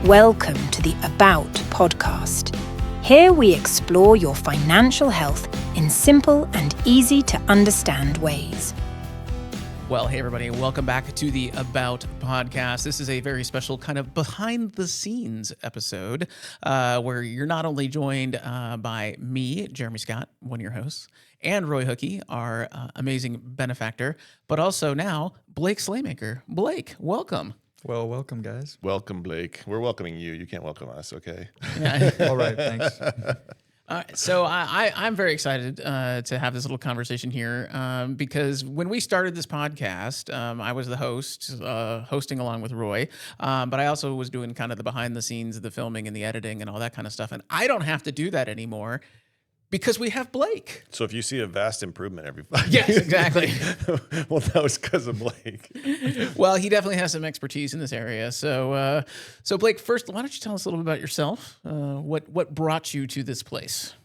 Welcome to the About podcast. Here we explore your financial health in simple and easy to understand ways. Well, hey everybody, welcome back to the About podcast. This is a very special kind of behind the scenes episode where you're not only joined by me, Jeremy Scott, one of your hosts, and Roy Hucke, our amazing benefactor, but also now Blake Slaymaker. Blake, welcome. Well, welcome, guys. Welcome, Blake. We're welcoming you. You can't welcome us, okay? Yeah. All right, thanks. So I'm very excited to have this little conversation here because when we started this podcast, I was the host, hosting along with Roy, but I also was doing kind of the behind the scenes, the filming and the editing and all that kind of stuff. And I don't have to do that anymore because we have Blake. So if you see a vast improvement every Yes, exactly. well, that was because of Blake. Well, he definitely has some expertise in this area. So Blake, first, why don't you tell us a little bit about yourself? What brought you to this place?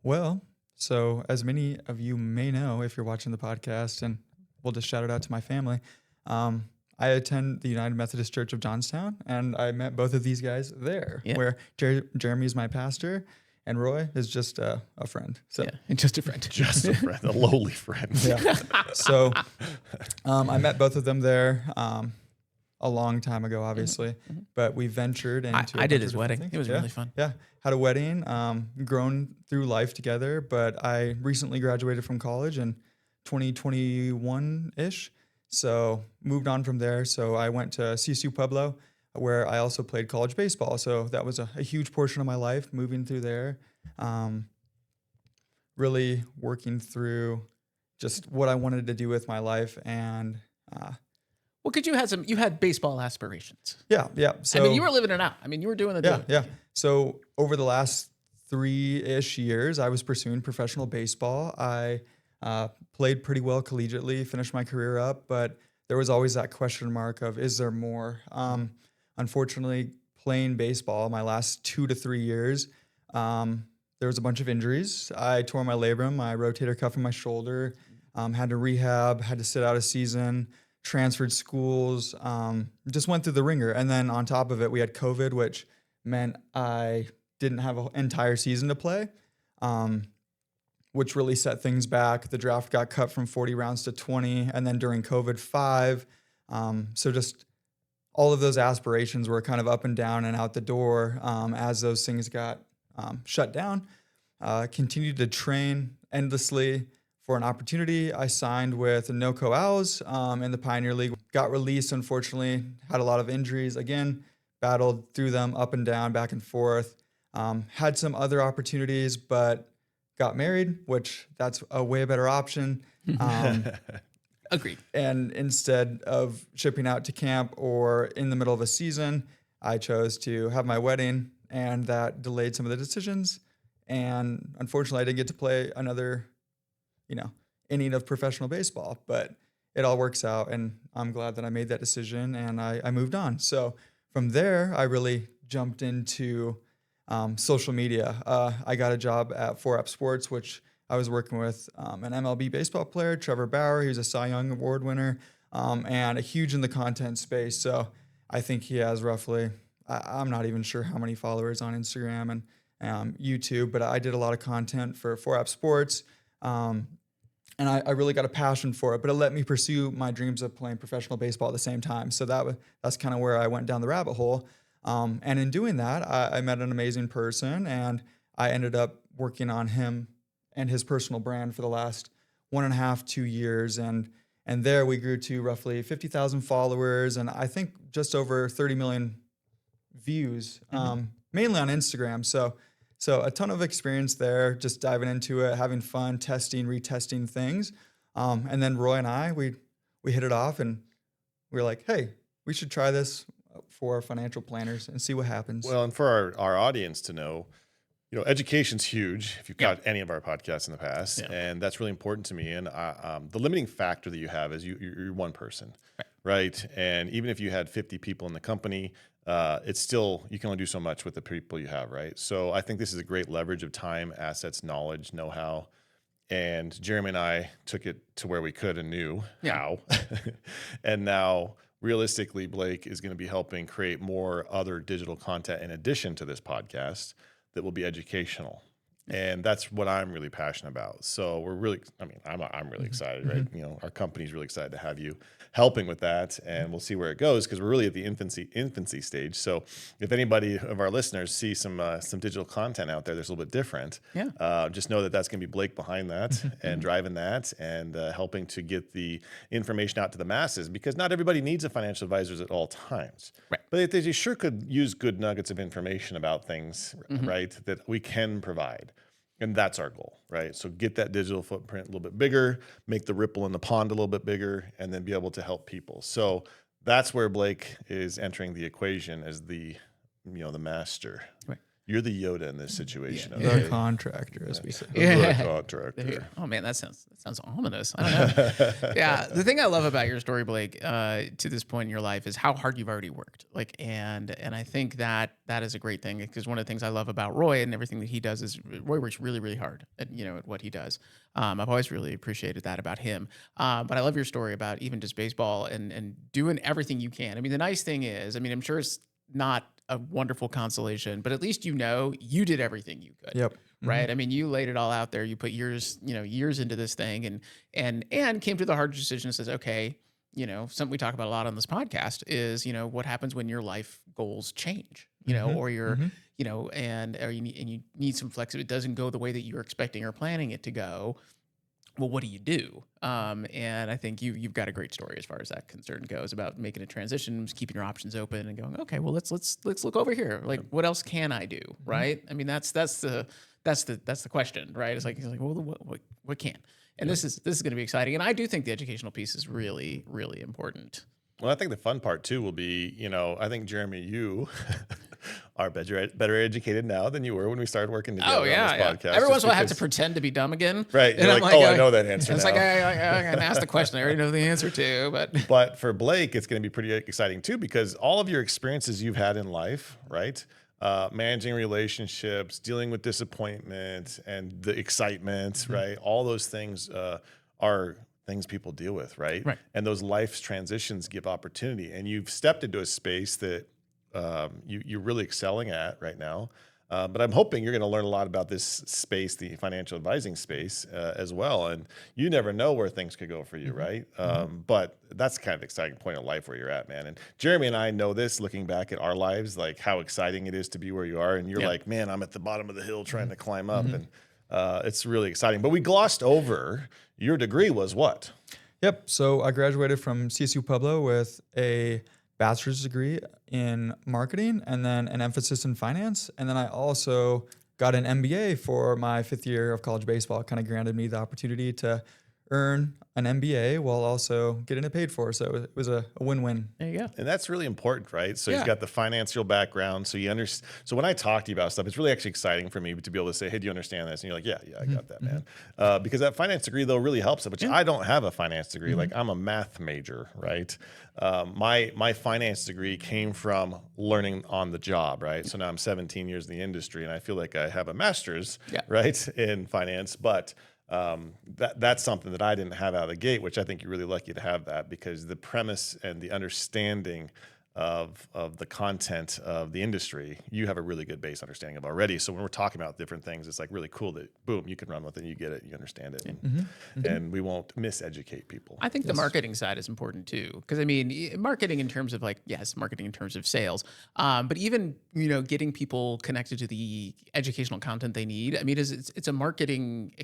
Well, so as many of you may know, if you're watching the podcast, and we'll just shout it out to my family, I attend the United Methodist Church of Johnstown, and I met both of these guys there, where Jeremy is my pastor, and Roy is just a friend. So just a friend. Just a friend, a lowly friend. Yeah. So I met both of them there a long time ago, obviously, but we ventured into I did his wedding. It was really fun. Yeah. Had a wedding, grown through life together, but I recently graduated from college in 2021-ish. So moved on from there. So I went to CSU Pueblo, where I also played college baseball. So that was a huge portion of my life, moving through there, really working through just what I wanted to do with my life. And well, because you had baseball aspirations. Yeah. So I mean, you were living it out. I mean, you were doing the deal. Yeah. So over the last 3-ish years, I was pursuing professional baseball. I played pretty well collegiately, finished my career up, but there was always that question mark of, is there more? Unfortunately, playing baseball, my last 2 to 3 years, there was a bunch of injuries. I tore my labrum, my rotator cuff in my shoulder, had to rehab, had to sit out a season, transferred schools, just went through the ringer. And then on top of it, we had COVID, which meant I didn't have an entire season to play, which really set things back. The draft got cut from 40 rounds to 20, and then during COVID, 5. So just all of those aspirations were kind of up and down and out the door as those things got shut down. Continued to train endlessly for an opportunity. I signed with NoCo Owls in the Pioneer League. Got released, unfortunately, had a lot of injuries. Again, battled through them up and down, back and forth. Had some other opportunities, but got married, which that's a way better option. Agreed. And instead of shipping out to camp or in the middle of a season, I chose to have my wedding, and that delayed some of the decisions. And unfortunately, I didn't get to play another, inning of professional baseball, but it all works out, and I'm glad that I made that decision and I moved on. So from there, I really jumped into social media. I got a job at 4Up Sports, which I was working with an MLB baseball player, Trevor Bauer. He was a Cy Young Award winner and a huge in the content space. So I think he has roughly, I'm not even sure how many followers on Instagram and YouTube, but I did a lot of content for 4Up Sports. And I really got a passion for it, but it let me pursue my dreams of playing professional baseball at the same time. So that's kind of where I went down the rabbit hole. And in doing that, I met an amazing person, and I ended up working on him and his personal brand for the last 1.5, 2 years. And there we grew to roughly 50,000 followers, and I think just over 30 million views, mainly on Instagram. So a ton of experience there, just diving into it, having fun, testing, retesting things. And then Roy and I, we hit it off, and we were like, hey, we should try this for financial planners and see what happens. Well, and for our audience to know, education's huge if you've got any of our podcasts in the past, and that's really important to me. And the limiting factor that you have is you're one person, right? And even if you had 50 people in the company, it's still, you can only do so much with the people you have, right? So I think this is a great leverage of time, assets, knowledge, know-how. And Jeremy and I took it to where we could and knew how. And now realistically, Blake is going to be helping create more other digital content in addition to this podcast that will be educational. And that's what I'm really passionate about. So we're really, I'm really excited, right? You know, our company's really excited to have you helping with that, and we'll see where it goes because we're really at the infancy stage. So if anybody of our listeners see some digital content out there that's a little bit different, just know that that's going to be Blake behind that and driving that and helping to get the information out to the masses, because not everybody needs a financial advisor at all times. Right. But they sure could use good nuggets of information about things, right, that we can provide. And that's our goal, right? So get that digital footprint a little bit bigger, make the ripple in the pond a little bit bigger, and then be able to help people. So that's where Blake is entering the equation as the master. Right. You're the Yoda in this situation. Yeah. Okay? The contractor, as we say. The contractor. Oh man, that sounds ominous. I don't know. Yeah, the thing I love about your story, Blake, to this point in your life is how hard you've already worked. Like, and I think that is a great thing, because one of the things I love about Roy and everything that he does is Roy works really, really hard at what he does. I've always really appreciated that about him. But I love your story about even just baseball and doing everything you can. I mean, the nice thing is, I'm sure it's not a wonderful consolation, but at least you did everything you could. Yep. Right. I mean, you laid it all out there. You put years into this thing, and came to the hard decision and says, okay, something we talk about a lot on this podcast is, what happens when your life goals change, or you're, or you need some flexibility. It doesn't go the way that you're expecting or planning it to go. Well, what do you do? And I think you've got a great story as far as that concern goes, about making a transition, keeping your options open, and going, okay, well, let's look over here. Like, what else can I do? Right? I mean, that's the question, right? It's like, well, what can? And this is going to be exciting. And I do think the educational piece is really, really important. Well, I think the fun part too will be, I think, Jeremy, you are better educated now than you were when we started working together on this podcast. Every once in a while I have to pretend to be dumb again. Right. You're like, I know that answer it's now. It's like, I can ask the question I already know the answer to. But for Blake, it's going to be pretty exciting too, because all of your experiences you've had in life, right? Managing relationships, dealing with disappointment and the excitement, right? All those things are things people deal with, right? And those life's transitions give opportunity. And you've stepped into a space that you're really excelling at right now. But I'm hoping you're going to learn a lot about this space, the financial advising space, as well. And you never know where things could go for you, right? But that's kind of the exciting point of life where you're at, man. And Jeremy and I know this, looking back at our lives, like how exciting it is to be where you are. And you're like, man, I'm at the bottom of the hill trying to climb up. And it's really exciting. But we glossed over, your degree was what? Yep. So I graduated from CSU Pueblo with a bachelor's degree in marketing and then an emphasis in finance. And then I also got an MBA for my 5th year of college baseball. It kind of granted me the opportunity to earn an MBA while also getting it paid for. So it was a win-win. There you go. And that's really important, right? So he's got the financial background. So you understand. So when I talk to you about stuff, it's really actually exciting for me to be able to say, hey, do you understand this? And you're like, yeah, I got that, man. Because that finance degree, though, really helps. Which I don't have a finance degree. Like, I'm a math major, right? My finance degree came from learning on the job, right? So now I'm 17 years in the industry, and I feel like I have a master's, right, in finance. But that's something that I didn't have out of the gate, which I think you're really lucky to have that, because the premise and the understanding of the content of the industry, you have a really good base understanding of already. So when we're talking about different things, it's like really cool that, boom, you can run with it, you get it, you understand it, and we won't miseducate people. I think the marketing side is important too, because marketing in terms of marketing in terms of sales, but even getting people connected to the educational content they need. I mean, it's a marketing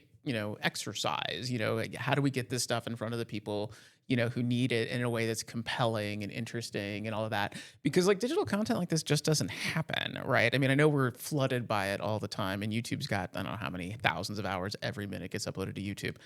exercise. How do we get this stuff in front of the people who need it in a way that's compelling and interesting and all of that? Because digital content like this just doesn't happen, right? I mean, I know we're flooded by it all the time, and YouTube's got, I don't know how many thousands of hours every minute gets uploaded to YouTube.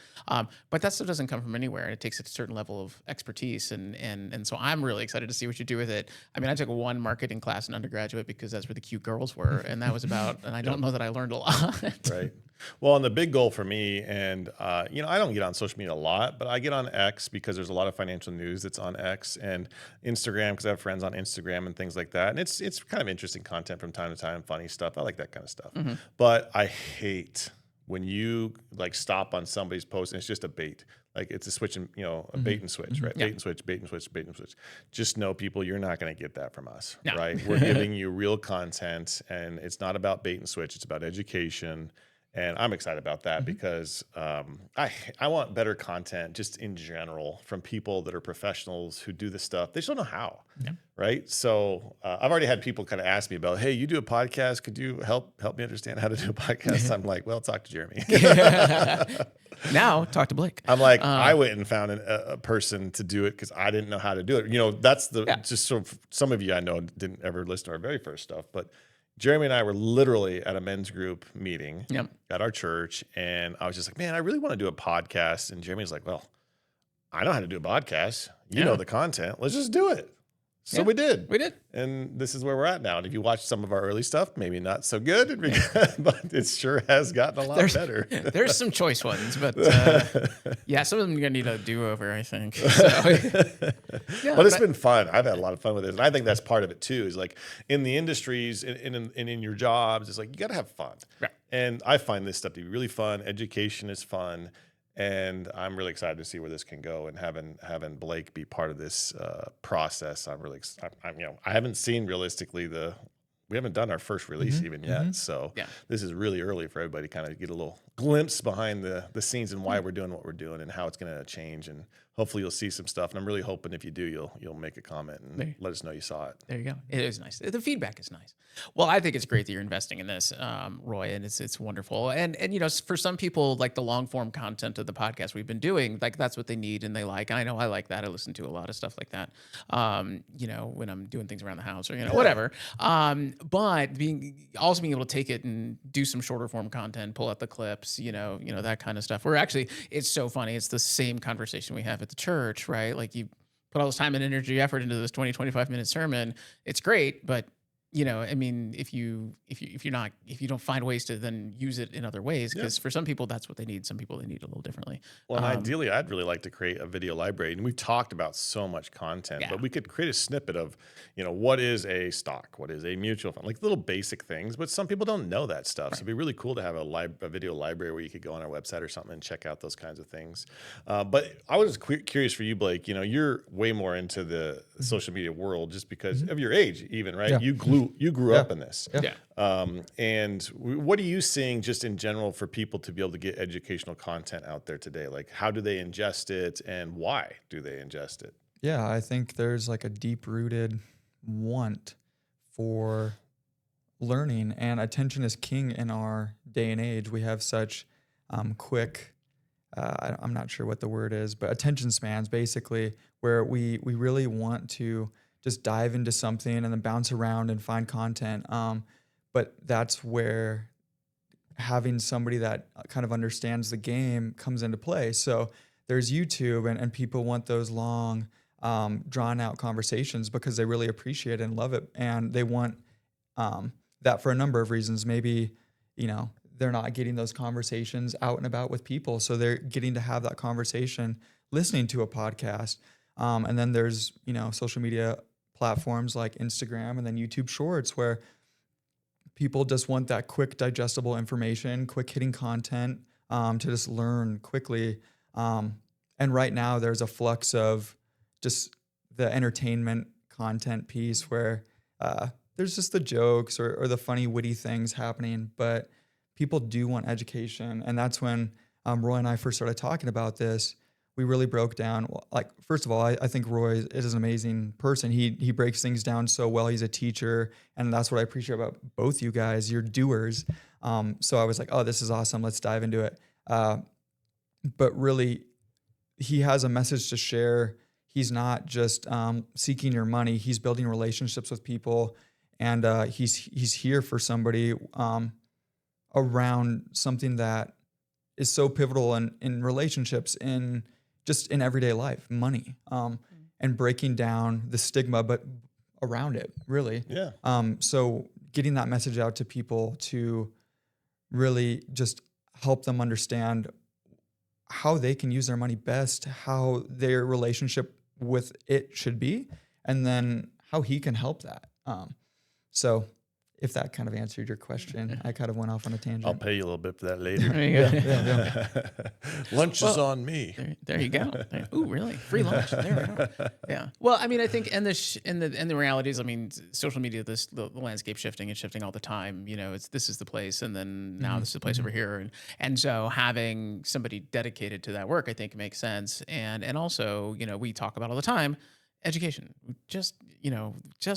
But that stuff doesn't come from anywhere, and it takes a certain level of expertise. And so I'm really excited to see what you do with it. I mean, I took one marketing class in undergraduate because that's where the cute girls were. And that was about, and I don't know that I learned a lot. Right. Well, and the big goal for me, and I don't get on social media a lot, but I get on X because there's a lot of financial news that's on X, and Instagram because I have friends on Instagram and things like that. And it's kind of interesting content from time to time, funny stuff. I like that kind of stuff. But I hate when you stop on somebody's post and it's just a bait. Like it's a switch and, a bait and switch, right? Bait and switch, bait and switch, bait and switch. Just know, people, you're not going to get that from us, right? We're giving you real content, and it's not about bait and switch. It's about education. And I'm excited about that because I want better content just in general from people that are professionals who do this stuff. They just don't know how, right? So I've already had people kind of ask me about, hey, you do a podcast. Could you help me understand how to do a podcast? I'm like, well, talk to Jeremy. Now talk to Blake. I'm like, I went and found a person to do it because I didn't know how to do it. That's just so some of you I know didn't ever listen to our very first stuff, but Jeremy and I were literally at a men's group meeting at our church, and I was just like, man, I really want to do a podcast. And Jeremy's like, well, I know how to do a podcast. You know the content. Let's just do it. So we did. We did. And this is where we're at now. And if you watch some of our early stuff, maybe not so good, but it sure has gotten a lot better. There's some choice ones, but some of them are going to need a do-over, I think. So, but it's been fun. I've had a lot of fun with it. And I think that's part of it too, is like in the industries and in your jobs, it's like you got to have fun. Right. And I find this stuff to be really fun. Education is fun. And I'm really excited to see where this can go, and having Blake be part of this process. I'm really, I haven't seen realistically we haven't done our first release even yet. So this is really early for everybody to kind of get a little glimpse behind the scenes and why we're doing what we're doing and how it's going to change. And hopefully you'll see some stuff. And I'm really hoping if you do, you'll make a comment and let us know you saw it. There you go. It is nice. The feedback is nice. Well, I think it's great that you're investing in this, Roy, and it's wonderful. And for some people, like the long form content of the podcast we've been doing, like that's what they need and they like. I know I like that. I listen to a lot of stuff like that. When I'm doing things around the house or whatever. But being able to take it and do some shorter form content, pull out the clips, that kind of stuff. It's so funny. It's the same conversation we have at the church, right? Like you put all this time and energy, effort into this 20, 25-minute sermon. It's great, but if you don't find ways to then use it in other ways, because for some people that's what they need. Some people they need a little differently. Well, and ideally, I'd really like to create a video library. And we've talked about so much content, but we could create a snippet of, what is a stock, what is a mutual fund, like little basic things. But some people don't know that stuff, so it'd be really cool to have a video library where you could go on our website or something and check out those kinds of things. But I was curious for you, Blake. You're way more into the social media world just because of your age, even, right? Yeah. You grew up in this. Yeah. And what are you seeing just in general for people to be able to get educational content out there today? Like, how do they ingest it and why do they ingest it? Yeah, I think there's like a deep-rooted want for learning, and attention is king in our day and age. We have such quick, I'm not sure what the word is, but attention spans, basically, where we really want to just dive into something and then bounce around and find content. But that's where having somebody that kind of understands the game comes into play. So there's YouTube, and people want those long, drawn out conversations because they really appreciate it and love it. And they want that for a number of reasons. Maybe, they're not getting those conversations out and about with people. So they're getting to have that conversation listening to a podcast. And then there's, social media platforms like Instagram and then YouTube Shorts, where people just want that quick, digestible information, quick hitting content to just learn quickly. And right now there's a flux of just the entertainment content piece where there's just the jokes or the funny, witty things happening, but people do want education. And that's when Roy and I first started talking about this. We really broke down, like, first of all, I think Roy is an amazing person. He breaks things down so well. He's a teacher, and that's what I appreciate about both you guys. You're doers. So I was like, oh, this is awesome. Let's dive into it. But really, he has a message to share. He's not just seeking your money. He's building relationships with people, and he's here for somebody around something that is so pivotal in relationships, in everyday life, money, and breaking down the stigma, but around it, really. Yeah. So getting that message out to people to really just help them understand how they can use their money best, how their relationship with it should be, and then how he can help that. So if that kind of answered your question. I kind of went off on a tangent. I'll pay you a little bit for that later. There you go. Lunch is on me. There you go. Ooh, really? Free lunch. There we go. Yeah. Well, I mean, I think, and the realities. I mean, social media, the landscape shifting. It's shifting all the time. You know, this is the place, and then now this is the place over here, and so having somebody dedicated to that work, I think, makes sense. And also, you know, we talk about all the time. Education, just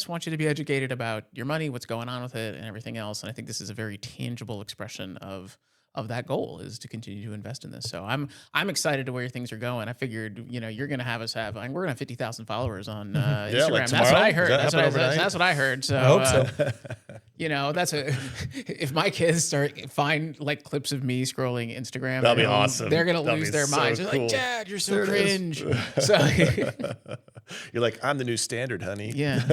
want you to be educated about your money, what's going on with it, and everything else. And I think this is a very tangible expression of that goal, is to continue to invest in this. So I'm excited to where things are going. I figured, you know, you're going to have we're going to have 50,000 followers on Instagram. Like that's what I heard. That's what I heard. So I hope so. You know, if my kids find like clips of me scrolling Instagram, that'll be awesome. They're gonna That'll lose be their so minds. They're cool. like, Dad, you're so There it cringe. So you're like, I'm the new standard, honey. yeah.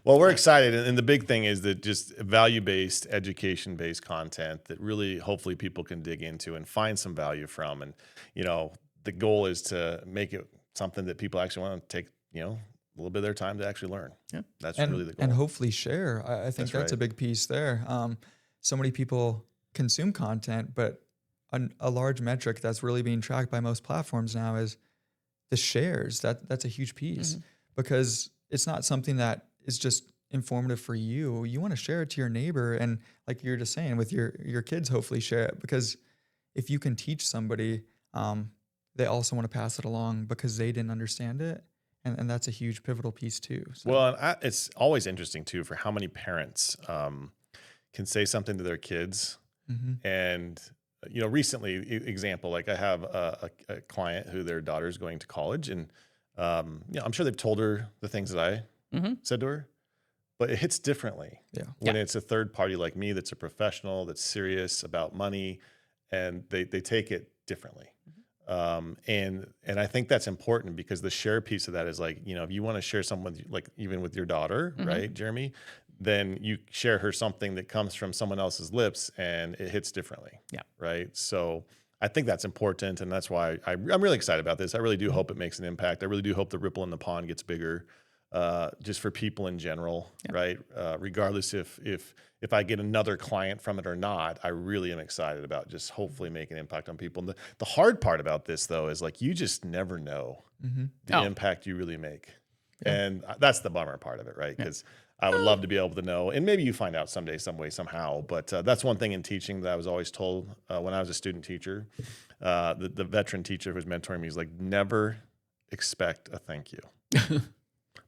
Well, we're excited, and the big thing is that just value-based, education-based content that really, hopefully, people can dig into and find some value from. And you know, the goal is to make it something that people actually want to take, you know, a little bit of their time to actually learn. Yeah, that's really the goal. And hopefully share. I think that's a big piece there. So many people consume content, but a large metric that's really being tracked by most platforms now is the shares. That's a huge piece because it's not something that is just informative for you. You want to share it to your neighbor, and like you're just saying, with your kids, hopefully share it, because if you can teach somebody, they also want to pass it along because they didn't understand it. And that's a huge pivotal piece too. So. Well, and it's always interesting too for how many parents can say something to their kids. And, you know, recently, example, like I have a client who their daughter is going to college, and, you know, I'm sure they've told her the things that I said to her, but it hits differently when it's a third party like me that's a professional, that's serious about money, and they take it differently. And I think that's important, because the share piece of that is like, you know, if you want to share something like even with your daughter, right, Jeremy, then you share her something that comes from someone else's lips and it hits differently. Yeah. Right. So I think that's important. And that's why I'm really excited about this. I really do hope it makes an impact. I really do hope the ripple in the pond gets bigger, just for people in general. Right. Regardless if I get another client from it or not, I really am excited about just hopefully making an impact on people. And the hard part about this, though, is like, you just never know the impact you really make. And that's the bummer part of it, right? Because I would love to be able to know, and maybe you find out someday, some way, somehow. But that's one thing in teaching that I was always told when I was a student teacher. The veteran teacher who was mentoring me was like, never expect a thank you.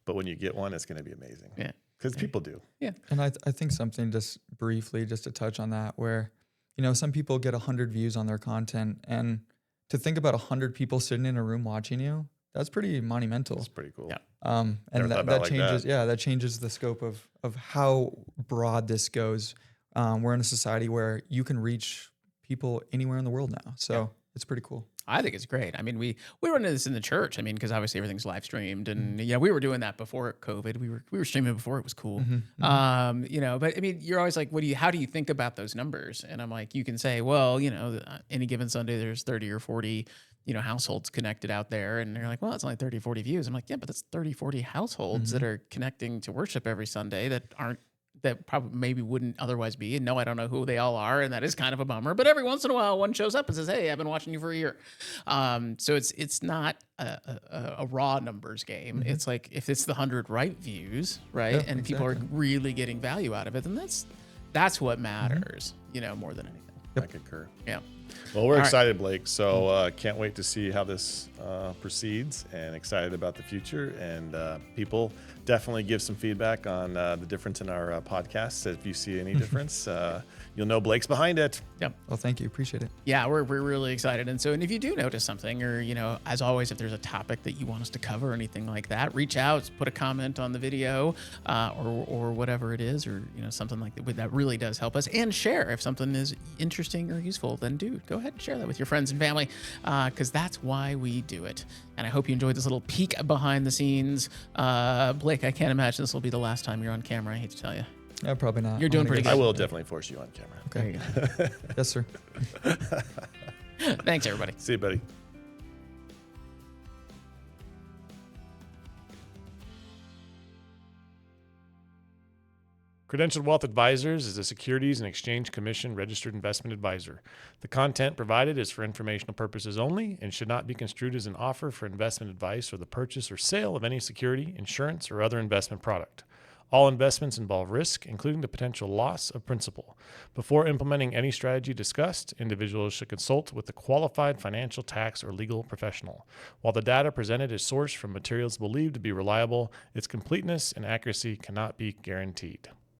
But when you get one, it's going to be amazing. Yeah. Because people do. Yeah. And I think something just briefly, just to touch on that, where, you know, some people get 100 views on their content, and to think about 100 people sitting in a room watching you, that's pretty monumental. That's pretty cool. Yeah. And that changes, that changes the scope of how broad this goes. We're in a society where you can reach people anywhere in the world now. So it's pretty cool. I think it's great. I mean, we run into this in the church. I mean, because obviously everything's live streamed, and we were doing that before COVID. We were streaming before it was cool. You know, but I mean, you're always like, how do you think about those numbers? And I'm like, you can say, well, you know, any given Sunday there's 30 or 40, you know, households connected out there, and they're like, well, it's only 30, 40 views. I'm like, yeah, but that's 30, 40 households that are connecting to worship every Sunday that probably maybe wouldn't otherwise be. And no, I don't know who they all are, and that is kind of a bummer. But every once in a while, one shows up and says, "Hey, I've been watching you for a year." So it's not a raw numbers game. It's like if it's the 100 right views, right, and people are really getting value out of it, then that's what matters, you know, more than anything. I concur. Yeah. Well, we're excited, Blake. So can't wait to see how this proceeds, and excited about the future. And people, definitely give some feedback on the difference in our podcasts. If you see any difference, you'll know Blake's behind it. Yep. Well, thank you. Appreciate it. Yeah, we're really excited. And if you do notice something, or, you know, as always, if there's a topic that you want us to cover or anything like that, reach out, put a comment on the video or whatever it is, or, you know, something like that. That really does help us. And share if something is interesting or useful, then go ahead and share that with your friends and family, because that's why we do it. And I hope you enjoyed this little peek behind the scenes. Blake, I can't imagine this will be the last time you're on camera. I hate to tell you. Yeah, probably not. You're doing pretty good. I will definitely force you on camera. Okay. Yes, sir. Thanks, everybody. See you, buddy. Credentialed Wealth Advisors is a Securities and Exchange Commission registered investment advisor. The content provided is for informational purposes only and should not be construed as an offer for investment advice or the purchase or sale of any security, insurance, or other investment product. All investments involve risk, including the potential loss of principal. Before implementing any strategy discussed, individuals should consult with a qualified financial, tax, or legal professional. While the data presented is sourced from materials believed to be reliable, its completeness and accuracy cannot be guaranteed.